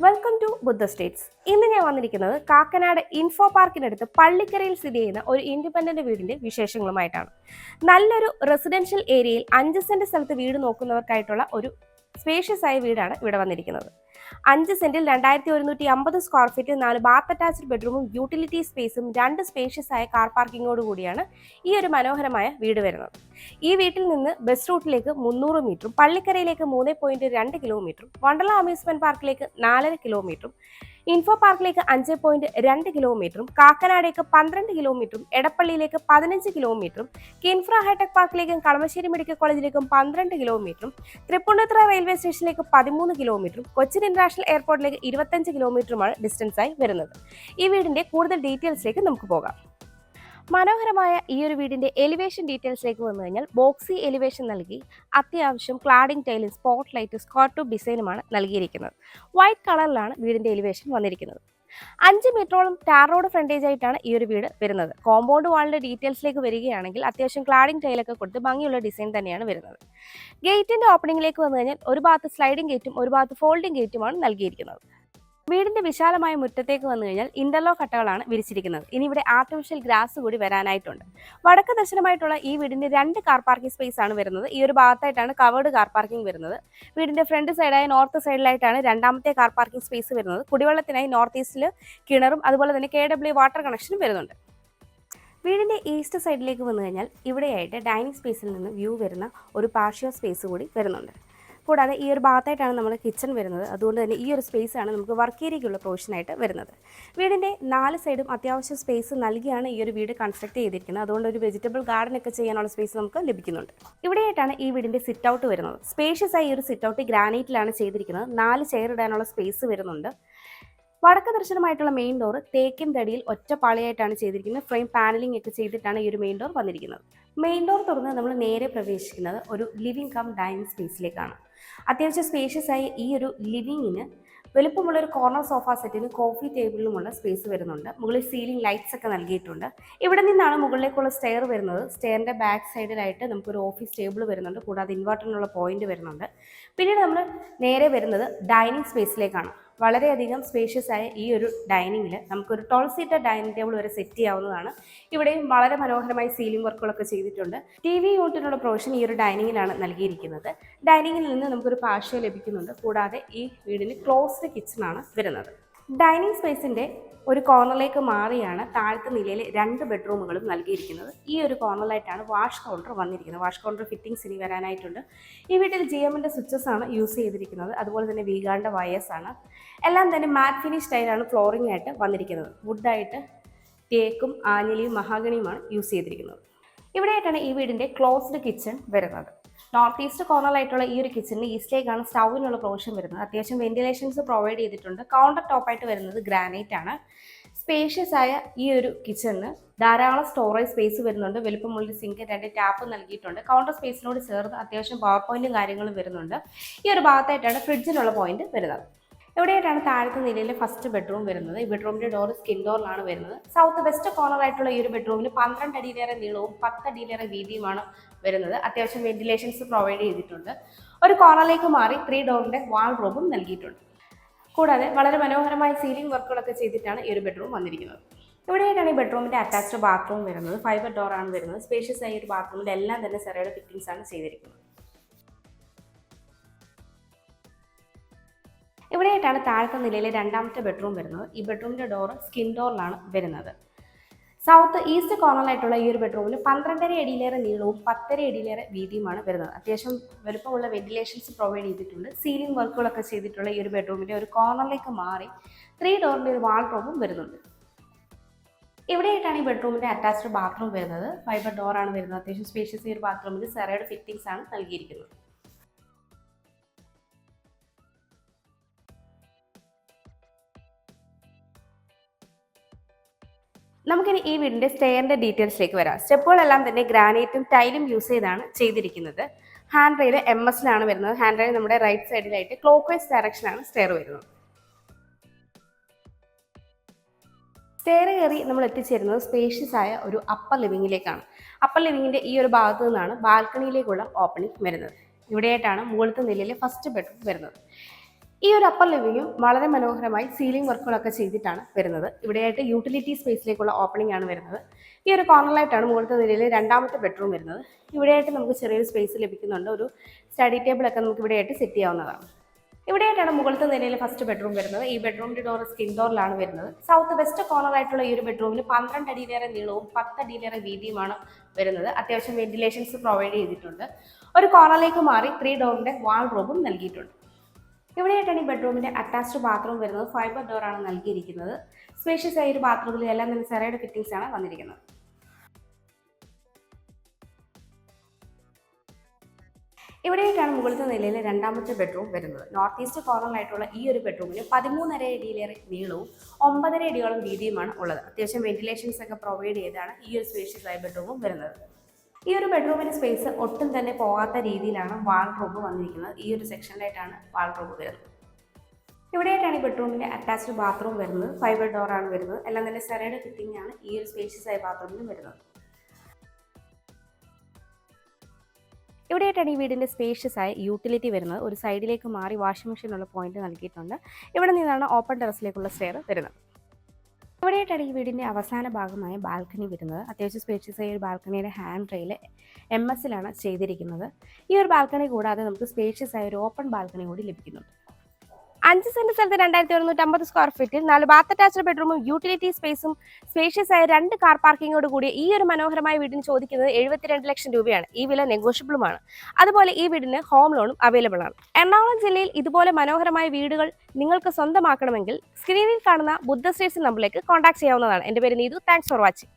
Welcome to Buddha States. ഇന്ന് ഞാൻ വന്നിരിക്കുന്നത് കാക്കനാട് ഇൻഫോ പാർക്കിനടുത്ത് പള്ളിക്കരയിൽ സ്ഥിതി ചെയ്യുന്ന ഒരു ഇൻഡിപെൻഡന്റ് വീടിന്റെ വിശേഷങ്ങളുമായിട്ടാണ്. നല്ലൊരു റെസിഡൻഷ്യൽ ഏരിയയിൽ 5 സെന്റ് സ്ഥലത്ത് വീട് നോക്കുന്നവർക്കായിട്ടുള്ള ഒരു സ്പേഷ്യസ് ആയ വീടാണ് ഇവിടെ വന്നിരിക്കുന്നത്. 5 സെന്റിൽ 2150 സ്ക്വയർ ഫീറ്റ്, 4 ബാത്ത് അറ്റാച്ച്ഡ് ബെഡ്റൂമും യൂട്ടിലിറ്റി സ്പേസും 2 സ്പേഷ്യസ് ആയ കാർ പാർക്കിങ്ങോട് കൂടിയാണ് ഈ ഒരു മനോഹരമായ വീട് വരുന്നത്. ഈ വീട്ടിൽ നിന്ന് ബസ് റൂട്ടിലേക്ക് 300 മീറ്ററും പള്ളിക്കരയിലേക്ക് 3.2 കിലോമീറ്ററും വണ്ടർല അമ്യൂസ്മെന്റ് പാർക്കിലേക്ക് 4.5 കിലോമീറ്ററും ഇൻഫോ പാർക്കിലേക്ക് 5.2 കിലോമീറ്ററും കാക്കനാടേക്ക് 12 കിലോമീറ്ററും എടപ്പള്ളിയിലേക്ക് 15 കിലോമീറ്ററും കിൻഫ്ര ഹൈടെക് പാർക്കിലേക്കും കളമശ്ശേരി മെഡിക്കൽ കോളേജിലേക്കും 12 കിലോമീറ്ററും തൃപ്പൂണിത്തുറ റെയിൽവേ സ്റ്റേഷനിലേക്ക് 13 കിലോമീറ്ററും കൊച്ചിൻ ഇന്റർനാഷണൽ എയർപോർട്ടിലേക്ക് 25 കിലോമീറ്ററുമാണ് ഡിസ്റ്റൻസ് ആയി വരുന്നത്. ഈ വീടിന്റെ കൂടുതൽ ഡീറ്റെയിൽസിലേക്ക് നമുക്ക് പോകാം. മനോഹരമായ ഈ ഒരു വീടിന്റെ എലിവേഷൻ ഡീറ്റെയിൽസിലേക്ക് വന്നു കഴിഞ്ഞാൽ ബോക്സി എലിവേഷൻ നൽകി അത്യാവശ്യം ക്ലാഡിംഗ് ടൈലും സ്പോട്ട് ലൈറ്റ് സ്ക്വയർ ട്യൂബ് ഡിസൈനുമാണ് നൽകിയിരിക്കുന്നത്. വൈറ്റ് കളറിലാണ് വീടിന്റെ എലിവേഷൻ വന്നിരിക്കുന്നത്. 5 മീറ്ററോളം ടാർ റോഡ് ഫ്രണ്ടേജ് ആയിട്ടാണ് ഈ ഒരു വീട് വരുന്നത്. കോമ്പൗണ്ട് വാളിന്റെ ഡീറ്റെയിൽസിലേക്ക് വരികയാണെങ്കിൽ അത്യാവശ്യം ക്ലാഡിംഗ് ടൈലൊക്കെ കൊടുത്ത് ഭംഗിയുള്ള ഡിസൈൻ തന്നെയാണ് വരുന്നത്. ഗേറ്റിന്റെ ഓപ്പണിംഗിലേക്ക് വന്നു കഴിഞ്ഞാൽ ഒരു ഭാഗത്ത് സ്ലൈഡിംഗ് ഗേറ്റും ഒരു ഭാഗത്ത് ഫോൾഡിംഗ് ഗേറ്റുമാണ് നൽകിയിരിക്കുന്നത്. വീടിന്റെ വിശാലമായ മുറ്റത്തേക്ക് വന്നു കഴിഞ്ഞാൽ ഇന്റർലോക്ക് കട്ടകളാണ് വിരിച്ചിരിക്കുന്നത്. ഇനി ഇവിടെ ആർട്ടിഫിഷ്യൽ ഗ്രാസ് കൂടി വരാനായിട്ടുണ്ട്. വടക്ക് ദർശനമായിട്ടുള്ള ഈ വീടിന്റെ 2 കാർ പാർക്കിംഗ് സ്പേസ് ആണ് വരുന്നത്. ഈ ഒരു ഭാഗത്തായിട്ടാണ് കവേർഡ് കാർ പാർക്കിംഗ് വരുന്നത്. വീടിന്റെ ഫ്രണ്ട് സൈഡായ നോർത്ത് സൈഡിലായിട്ടാണ് രണ്ടാമത്തെ കാർ പാർക്കിംഗ് സ്പേസ് വരുന്നത്. കുടിവെള്ളത്തിനായി നോർത്ത് ഈസ്റ്റിൽ കിണറും അതുപോലെ തന്നെ KW വാട്ടർ കണക്ഷനും വരുന്നുണ്ട്. വീടിന്റെ ഈസ്റ്റ് സൈഡിലേക്ക് വന്നു കഴിഞ്ഞാൽ ഇവിടെയായിട്ട് ഡൈനിങ് സ്പേസിൽ നിന്ന് വ്യൂ വരുന്ന ഒരു പാർഷ്യോ സ്പേസ് കൂടി വരുന്നുണ്ട്. കൂടാതെ ഈ ഒരു ഭാഗത്തായിട്ടാണ് നമ്മുടെ കിച്ചൺ വരുന്നത്. അതുകൊണ്ട് തന്നെ ഈ ഒരു സ്പേസ് ആണ് നമുക്ക് വർക്ക് ഏരിയയ്ക്കുള്ള പ്രൊവിഷനായിട്ട് വരുന്നത്. വീടിൻ്റെ 4 സൈഡും അത്യാവശ്യം സ്പേസ് നൽകിയാണ് ഈ ഒരു വീട് കൺസ്ട്രക്ട് ചെയ്തിരിക്കുന്നത്. അതുകൊണ്ട് ഒരു വെജിറ്റബിൾ ഗാർഡൻ ഒക്കെ ചെയ്യാനുള്ള സ്പേസ് നമുക്ക് ലഭിക്കുന്നുണ്ട്. ഇവിടെയായിട്ടാണ് ഈ വീടിൻ്റെ സിറ്റ് ഔട്ട് വരുന്നത്. സ്പേഷ്യസ് ആയി ഈ ഒരു സിറ്റ് ഔട്ട് ഗ്രാനൈറ്റിലാണ് ചെയ്തിരിക്കുന്നത്. 4 ചെയർ ഇടാനുള്ള സ്പേസ് വരുന്നുണ്ട്. വടക്ക് ദർശനമായിട്ടുള്ള മെയിൻ ഡോർ തേക്കിൻ തടിയിൽ ഒറ്റപ്പാളിയായിട്ടാണ് ചെയ്തിരിക്കുന്നത്. ഫ്രെയിം പാനലിംഗ് ഒക്കെ ചെയ്തിട്ടാണ് ഈ ഒരു മെയിൻ ഡോർ വന്നിരിക്കുന്നത്. മെയിൻ ഡോർ തുറന്ന് നമ്മൾ നേരെ പ്രവേശിക്കുന്നത് ഒരു ലിവിംഗ് കം ഡൈനിങ് സ്പേസിലേക്കാണ്. അത്യാവശ്യം സ്പേഷ്യസ് ആയി ഈ ഒരു ലിവിങ്ങിന് വലുപ്പമുള്ള ഒരു കോർണർ സോഫ സെറ്റിന് കോഫി ടേബിളിലുമുള്ള സ്പേസ് വരുന്നുണ്ട്. മുകളിൽ സീലിംഗ് ലൈറ്റ്സ് ഒക്കെ നൽകിയിട്ടുണ്ട്. ഇവിടെ നിന്നാണ് മുകളിലേക്കുള്ള സ്റ്റെയർ വരുന്നത്. സ്റ്റെയറിൻ്റെ ബാക്ക് സൈഡിലായിട്ട് നമുക്കൊരു ഓഫീസ് ടേബിൾ വരുന്നുണ്ട്. കൂടാതെ ഇൻവെർട്ടറിനുള്ള പോയിന്റ് വരുന്നുണ്ട്. പിന്നീട് നമ്മൾ നേരെ വരുന്നത് ഡൈനിങ് സ്പേസിലേക്കാണ്. വളരെയധികം സ്പേഷ്യസ് ആയ ഈ ഒരു ഡൈനിങ്ങിൽ നമുക്കൊരു 12 സീറ്റർ ഡൈനിങ് ടേബിൾ വരെ സെറ്റ് ചെയ്യാവുന്നതാണ്. ഇവിടെയും വളരെ മനോഹരമായി സീലിംഗ് വർക്കുകളൊക്കെ ചെയ്തിട്ടുണ്ട്. TV യൂണിറ്റിനുള്ള പ്രൊവിഷൻ ഈ ഒരു ഡൈനിങ്ങിലാണ് നൽകിയിരിക്കുന്നത്. ഡൈനിങ്ങിൽ നിന്ന് നമുക്കൊരു പാർഷ്യോ ലഭിക്കുന്നുണ്ട്. കൂടാതെ ഈ വീടിന് ക്ലോസ്ഡ് കിച്ചണാണ് വരുന്നത്. ഡൈനിങ് സ്പേസിൻ്റെ ഒരു കോർണറിലേക്ക് മാറിയാണ് താഴത്തെ നിലയിൽ 2 ബെഡ്റൂമുകളും നൽകിയിരിക്കുന്നത്. ഈ ഒരു കോർണറിലായിട്ടാണ് വാഷ് കൗണ്ടർ വന്നിരിക്കുന്നത്. വാഷ് കൗണ്ടർ ഫിറ്റിംഗ്സ് ഇനി വരാനായിട്ടുണ്ട്. ഈ വീട്ടിൽ GMൻ്റെ സ്വിച്ചസ് ആണ് യൂസ് ചെയ്തിരിക്കുന്നത്. അതുപോലെ തന്നെ വീഗാറിൻ്റെ വയേഴ്സ് ആണ്. എല്ലാം തന്നെ മാറ്റ് ഫിനിഷ് സ്റ്റൈലാണ് ഫ്ലോറിംഗ് ആയിട്ട് വന്നിരിക്കുന്നത്. വുഡായിട്ട് തേക്കും ആഞ്ഞിലിയും മഹാഗണിയുമാണ് യൂസ് ചെയ്തിരിക്കുന്നത്. ഇവിടെയായിട്ടാണ് ഈ വീടിൻ്റെ ക്ലോസ്ഡ് കിച്ചൺ വരുന്നത്. നോർത്ത് ഈസ്റ്റ് കോർണറായിട്ടുള്ള ഈ ഒരു കിച്ചണിന് ഈസ്റ്റിലേക്കാണ് സ്റ്റൗവിനുള്ള പ്രൊവിഷൻ വരുന്നത്. അത്യാവശ്യം വെന്റിലേഷൻസ് പ്രൊവൈഡ് ചെയ്തിട്ടുണ്ട്. കൗണ്ടർ ടോപ്പായിട്ട് വരുന്നത് ഗ്രാനൈറ്റ് ആണ്. സ്പേഷ്യസ് ആയ ഈ ഒരു കിച്ചണിന് ധാരാളം സ്റ്റോറേജ് സ്പേസ് വരുന്നുണ്ട്. വലുപ്പമുള്ള സിങ്ക് 2 ടാപ്പ് നൽകിയിട്ടുണ്ട്. കൗണ്ടർ സ്പേസിനോട് ചേർന്ന് അത്യാവശ്യം പവർ പോയിന്റും കാര്യങ്ങളും വരുന്നുണ്ട്. ഈ ഒരു ഭാഗത്തായിട്ടാണ് ഫ്രിഡ്ജിനുള്ള പോയിന്റ് വരുന്നത്. എവിടെയായിട്ടാണ് താഴത്തെ നിലയിൽ ഫസ്റ്റ് ബെഡ്റൂം വരുന്നത്. ഈ ബെഡ്റൂമിൻ്റെ ഡോർ സ്കിൻ ഡോറിലാണ് വരുന്നത്. സൗത്ത് വെസ്റ്റ് കോർണറായിട്ടുള്ള ഈ ഒരു ബെഡ്റൂമിന് 12 അടിയിലേറെ നീളവും 10 അടിയിലേറെ വീതിയുമാണ് വരുന്നത്. അത്യാവശ്യം വെന്റിലേഷൻസ് പ്രൊവൈഡ് ചെയ്തിട്ടുണ്ട്. ഒരു കോർണറിലേക്ക് മാറി 3 ഡോറിൻ്റെ വാൾ റൂമും നൽകിയിട്ടുണ്ട്. കൂടാതെ വളരെ മനോഹരമായ സീലിംഗ് വർക്കുകളൊക്കെ ചെയ്തിട്ടാണ് ഈ ഒരു ബെഡ്റൂം വന്നിരിക്കുന്നത്. ഇവിടെയായിട്ടാണ് ഈ ബെഡ്റൂമിൻ്റെ അറ്റാച്ച്ഡ് ബാത്റൂം വരുന്നത്. 5 ഡോറാണ് വരുന്നത്. സ്പേഷ്യസ് ആയ ഒരു ബാത്റൂമിൽ എല്ലാം തന്നെ സെറയുടെ ഫിറ്റിംഗ്സ് ആണ് ചെയ്തിരിക്കുന്നത്. ഇവിടെയായിട്ടാണ് താഴത്തെ നിലയിലെ രണ്ടാമത്തെ ബെഡ്റൂം വരുന്നത്. ഈ ബെഡ്റൂമിൻ്റെ ഡോർ സ്കിൻ ഡോറിലാണ് വരുന്നത്. സൗത്ത് ഈസ്റ്റ് കോർണറായിട്ടുള്ള ഈ ഒരു ബെഡ്റൂമിന് 12.5 അടിയിലേറെ നീളവും 10.5 അടിയിലേറെ വീതിയുമാണ് വരുന്നത്. അത്യാവശ്യം വലുപ്പമുള്ള വെന്റിലേഷൻസ് പ്രൊവൈഡ് ചെയ്തിട്ടുണ്ട്. സീലിംഗ് വർക്കുകളൊക്കെ ചെയ്തിട്ടുള്ള ഈ ഒരു ബെഡ്റൂമിൻ്റെ ഒരു കോർണറിലേക്ക് മാറി 3 ഡോറിൻ്റെ ഒരു വാൾ റൂമും വരുന്നുണ്ട്. ഇവിടെയായിട്ടാണ് ഈ ബെഡ്റൂമിൻ്റെ അറ്റാച്ച്ഡ് ബാത്റൂം വരുന്നത്. 5 ഡോറാണ് വരുന്നത്. അത്യാവശ്യം സ്പേഷ്യസ് ഈ ഒരു ബാത്റൂമിൽ സെറയുടെ ഫിറ്റിംഗ്സ് ആണ് നൽകിയിരിക്കുന്നത്. നമുക്കിനി ഈ വീടിൻ്റെ സ്റ്റെയറിൻ്റെ ഡീറ്റെയിൽസിലേക്ക് വരാം. സ്റ്റെപ്പുകളെല്ലാം തന്നെ ഗ്രാനൈറ്റും ടൈലും യൂസ് ചെയ്താണ് ചെയ്തിരിക്കുന്നത്. ഹാൻഡ് റെയിൽ MS വരുന്നത്. ഹാൻഡ് റെയിൽ നമ്മുടെ റൈറ്റ് സൈഡിലായിട്ട് ക്ലോക്ക് വൈസ് ഡയറക്ഷനാണ് സ്റ്റെയർ വരുന്നത്. സ്റ്റെയർ കയറി നമ്മൾ എത്തിച്ചേരുന്നത് സ്പേഷ്യസ് ആയ ഒരു അപ്പർ ലിവിങ്ങിലേക്കാണ്. അപ്പർ ലിവിങ്ങിൻ്റെ ഈ ഒരു ഭാഗത്തു നിന്നാണ് ബാൽക്കണിയിലേക്കുള്ള ഓപ്പണിംഗ് വരുന്നത്. ഇവിടെയായിട്ടാണ് മുകളിലത്തെ നിലയിലെ ഫസ്റ്റ് ബെഡ്റൂം വരുന്നത്. ഈ ഒരു അപ്പർ ലിവിങ്ങും വളരെ മനോഹരമായി സീലിംഗ് വർക്കുകളൊക്കെ ചെയ്തിട്ടാണ് വരുന്നത്. ഇവിടെയായിട്ട് യൂട്ടിലിറ്റി സ്പേസിലേക്കുള്ള ഓപ്പണിംഗ് ആണ് വരുന്നത്. ഈ ഒരു കോർണറിലായിട്ടാണ് മുകളിലത്തെ നിലയിൽ രണ്ടാമത്തെ ബെഡ്റൂം വരുന്നത്. ഇവിടെയായിട്ട് നമുക്ക് ചെറിയൊരു സ്പേസ് ലഭിക്കുന്നുണ്ട്. ഒരു സ്റ്റഡി ടേബിളൊക്കെ നമുക്ക് ഇവിടെയായിട്ട് സെറ്റ് ചെയ്യാവുന്നതാണ്. ഇവിടെയായിട്ടാണ് മുകളിലത്തെ നിലയിൽ ഫസ്റ്റ് ബെഡ്റൂം വരുന്നത്. ഈ ബെഡ്റൂമിന്റെ ഡോർ സ്കിൻ ഡോറിലാണ് വരുന്നത്. സൗത്ത് വെസ്റ്റ് കോർണർ ആയിട്ടുള്ള ഈ ഒരു ബെഡ്റൂമിൽ 12 അടിയിലേറെ നീളവും 10 അടിയിലേറെ വീതിയുമാണ് വരുന്നത്. അത്യാവശ്യം വെന്റിലേഷൻസ് പ്രൊവൈഡ് ചെയ്തിട്ടുണ്ട്. ഒരു കോർണറിലേക്ക് മാറി 3 ഡോറിന്റെ വാൾ റൂമും നൽകിയിട്ടുണ്ട്. ഇവിടെയായിട്ടാണ് ഈ ബെഡ്റൂമിന്റെ അറ്റാച്ച്ഡ് ബാത്റൂം വരുന്നത്. ഫൈബർ ഡോർ ആണ് നൽകിയിരിക്കുന്നത്. സ്പേഷ്യസ് ആയ ഒരു ബാത്റൂമിൽ എല്ലാം തന്നെ സെറയുടെ ഫിറ്റിംഗ്സ് ആണ് വന്നിരിക്കുന്നത്. ഇവിടെയായിട്ടാണ് മുകളിലത്തെ നിലയിലെ രണ്ടാമത്തെ ബെഡ്റൂം വരുന്നത്. നോർത്ത് ഈസ്റ്റ് കോർണറിലായിട്ടുള്ള ഈ ഒരു ബെഡ്റൂമിന് 13.5 അടിയിലേറെ നീളവും 9.5 അടിയോളം വീതിയുമാണ് ഉള്ളത്. അത്യാവശ്യം വെന്റിലേഷൻസ് ഒക്കെ പ്രൊവൈഡ് ചെയ്താണ് ഈ ഒരു സ്പേഷ്യസ് ആയ ബെഡ്റൂമും വരുന്നത്. ഈ ഒരു ബെഡ്റൂമിൻ്റെ സ്പേസ് ഒട്ടും തന്നെ പോകാത്ത രീതിയിലാണ് വാൾ റൂം വന്നിരിക്കുന്നത്. ഈ ഒരു സെക്ഷനിലായിട്ടാണ് വാൾ റൂം വരുന്നത്. ഇവിടെയായിട്ടാണ് ഈ ബെഡ്റൂമിൻ്റെ അറ്റാച്ച്ഡ് ബാത്റൂം വരുന്നത്. ഫൈബർ ഡോറാണ് വരുന്നത്. എല്ലാം തന്നെ സെറയുടെ ഫിറ്റിംഗ് ആണ് ഈ ഒരു സ്പേഷ്യസ് ആയ ബാത്റൂമിന് വരുന്നത്. ഇവിടെയായിട്ടാണ് ഈ വീടിൻ്റെ സ്പേഷ്യസ് ആയ യൂട്ടിലിറ്റി വരുന്നത്. ഒരു സൈഡിലേക്ക് മാറി വാഷിംഗ് മെഷീനുള്ള പോയിന്റ് നൽകിയിട്ടുണ്ട്. ഇവിടെ നിന്നാണ് ഓപ്പൺ ടെറസിലേക്കുള്ള സ്റ്റെയർ വരുന്നത്. ഇവിടെയായിട്ടാണ് ഈ വീടിൻ്റെ അവസാന ഭാഗമായ ബാൽക്കണി വരുന്നത്. അത്യാവശ്യം സ്പേഷ്യസ് ആയ ഒരു ബാൽക്കണിയുടെ ഹാൻഡ് റെയിൽ MS ചെയ്തിരിക്കുന്നത്. ഈ ഒരു ബാൽക്കണി കൂടാതെ നമുക്ക് സ്പേഷ്യസ് ആയ ഒരു ഓപ്പൺ ബാൽക്കണി കൂടി ലഭിക്കുന്നുണ്ട്. 5 സെന്റ് സ്ഥലത്ത് 2150 സ്ക്വയർ ഫീറ്റിൽ 4 ബാത്ത് അറ്റാച്ച്ഡ് ബെഡ്റൂമും യൂട്ടിലിറ്റി സ്പേസും സ്പേഷ്യസ് ആയ 2 കാർ പാർക്കിങ്ങോട് കൂടിയ ഈ ഒരു മനോഹരമായ വീടിന് ചോദിക്കുന്നത് 72 ലക്ഷം രൂപയാണ്. ഈ വില നെഗോഷ്യബിളുമാണ്. അതുപോലെ ഈ വീടിന് ഹോം ലോണും അവൈലബിൾ ആണ്. എറണാകുളം ജില്ലയിൽ ഇതുപോലെ മനോഹരമായ വീടുകൾ നിങ്ങൾക്ക് സ്വന്തമാക്കണമെങ്കിൽ സ്ക്രീനിൽ കാണുന്ന ബുദ്ധ സ്റ്റേറ്റ്സ് നമ്പറിലേക്ക് കോൺടാക്ട് ചെയ്യാവുന്നതാണ്. എൻ്റെ പേര് നീതു. Thanks for watching.